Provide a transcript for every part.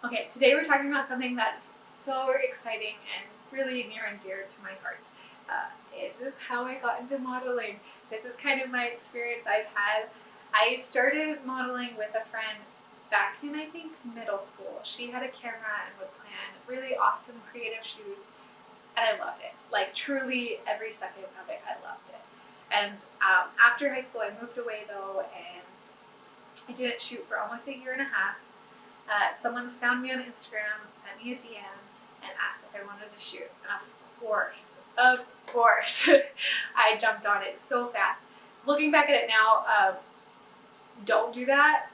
Okay, today we're talking about something that's so exciting and really near and dear to my heart. It is how I got into modeling. This is kind of my experience I've had. I started modeling with a friend back in, I think, middle school. She had a camera and would plan really awesome creative shoots, and I loved it. Like, truly, every second of it, I loved it. And after high school, I moved away though, and I didn't shoot for almost a year and a half. Someone found me on Instagram, sent me a DM, and asked if I wanted to shoot. And of course, I jumped on it so fast. Looking back at it now, don't do that.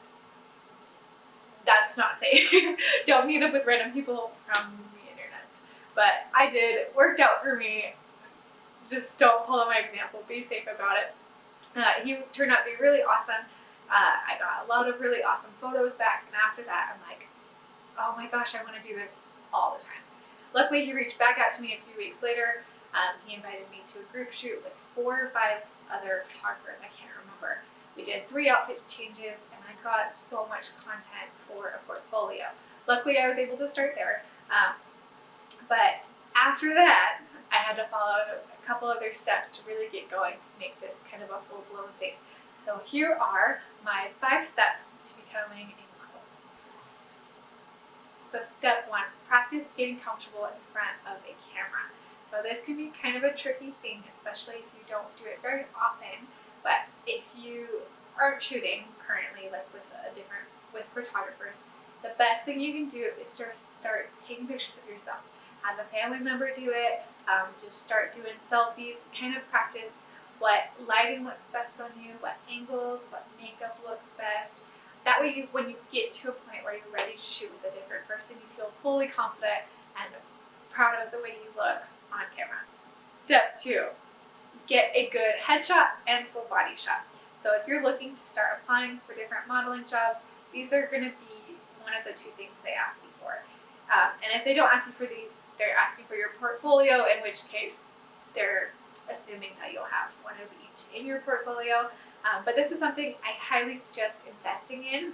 That's not safe. Don't meet up with random people from the internet. But I did. It worked out for me. Just don't follow my example. Be safe about it. He turned out to be really awesome. I got a lot of really awesome photos back, and after that, I'm like, oh my gosh, I want to do this all the time. Luckily, he reached back out to me a few weeks later. He invited me to a group shoot with 4 or 5 other photographers. I can't remember. We did 3 outfit changes, and I got so much content for a portfolio. Luckily, I was able to start there. But after that, I had to follow a couple other steps to really get going to make this kind of a full-blown thing. So here are my 5 steps to becoming a model. So step 1, practice getting comfortable in front of a camera. So this can be kind of a tricky thing, especially if you don't do it very often. But if you aren't shooting currently, like with photographers, the best thing you can do is to start taking pictures of yourself. Have a family member do it. Just start doing selfies. Kind of practice what lighting looks best on you, what angles, what makeup looks best. That way, when you get to a point where you're ready to shoot with a different person, you feel fully confident and proud of the way you look on camera. Step 2, get a good headshot and full body shot. So if you're looking to start applying for different modeling jobs, these are going to be one of the 2 things they ask you for. And if they don't ask you for these, they're asking for your portfolio, in which case they're assuming that you'll have one of each in your portfolio. But this is something I highly suggest investing in.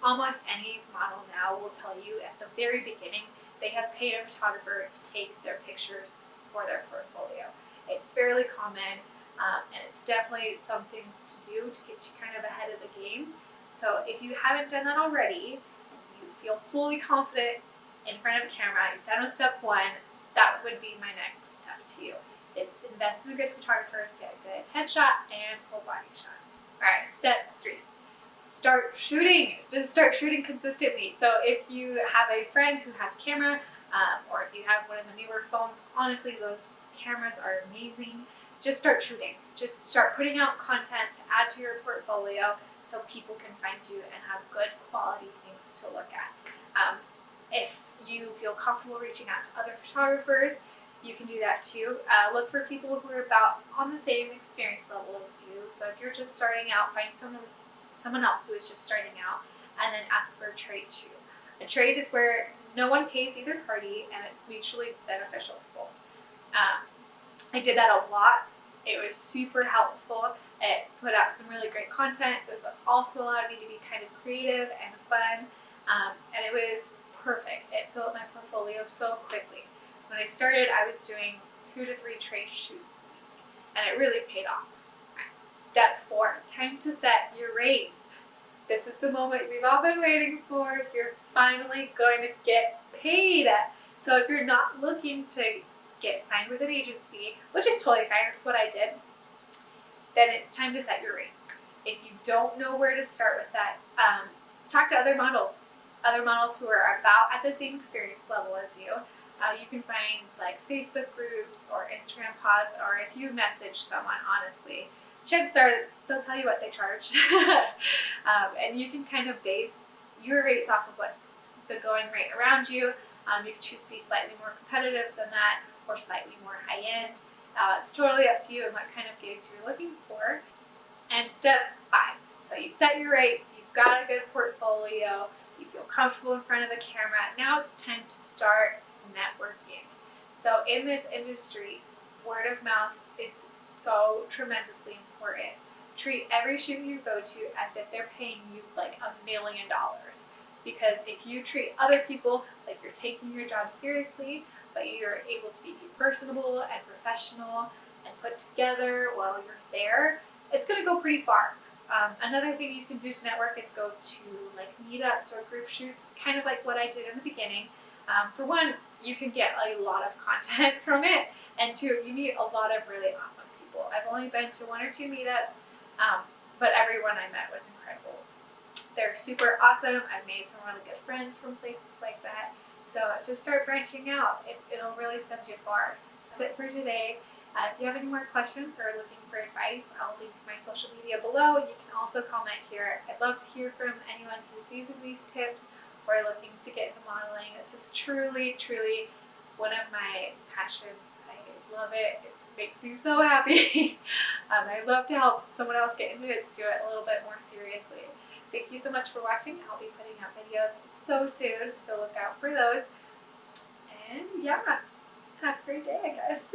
Almost any model now will tell you at the very beginning they have paid a photographer to take their pictures for their portfolio. It's fairly common, and it's definitely something to do to get you kind of ahead of the game. So if you haven't done that already, and you feel fully confident in front of a camera, you've done with step 1, that would be my next step to you. It's invest in a good photographer to get a good headshot and full body shot. Alright, step 3. Start shooting. Just start shooting consistently. So if you have a friend who has camera, or if you have one of the newer phones, honestly, those cameras are amazing. Just start shooting. Just start putting out content to add to your portfolio so people can find you and have good quality things to look at. If you feel comfortable reaching out to other photographers, you can do that too. Look for people who are about on the same experience level as you. So if you're just starting out, find someone else who is just starting out, and then ask for a trade shoot. A trade is where no one pays either party, and it's mutually beneficial to both. I did that a lot. It was super helpful. It put out some really great content. It was also allowed me to be kind of creative and fun, and it was perfect. It built my portfolio so quickly. When I started, I was doing 2 to 3 trade shoots a week, and it really paid off. Right. Step 4, time to set your rates. This is the moment we've all been waiting for. You're finally going to get paid. So if you're not looking to get signed with an agency, which is totally fine, that's what I did, then it's time to set your rates. If you don't know where to start with that, talk to other models who are about at the same experience level as you. You can find like Facebook groups or Instagram pods, or if you message someone, honestly, chances are they'll tell you what they charge. And you can kind of base your rates off of what's the going rate around you. You can choose to be slightly more competitive than that or slightly more high end. It's totally up to you and what kind of gigs you're looking for. And step 5, so you've set your rates, you've got a good portfolio, you feel comfortable in front of the camera. Now it's time to start networking. So in this industry, word of mouth is so tremendously important. Treat every shoot you go to as if they're paying you like $1 million, because if you treat other people like you're taking your job seriously, but you're able to be personable and professional and put together while you're there, it's going to go pretty far. Another thing you can do to network is go to like meetups or group shoots, kind of like what I did in the beginning. For one, you can get a lot of content from it, and two, you meet a lot of really awesome people. I've only been to 1 or 2 meetups, but everyone I met was incredible. They're super awesome. I've made some really good friends from places like that. So just start branching out. It'll really send you far. That's it for today. If you have any more questions or looking for advice, I'll link my social media below. You can also comment here. I'd love to hear from anyone who's using these tips or looking to get into modeling. This is truly, truly one of my passions. I love it. It makes me so happy. I love to help someone else get into it, do it a little bit more seriously. Thank you so much for watching. I'll be putting out videos so soon, so look out for those. And yeah, have a great day, I guess.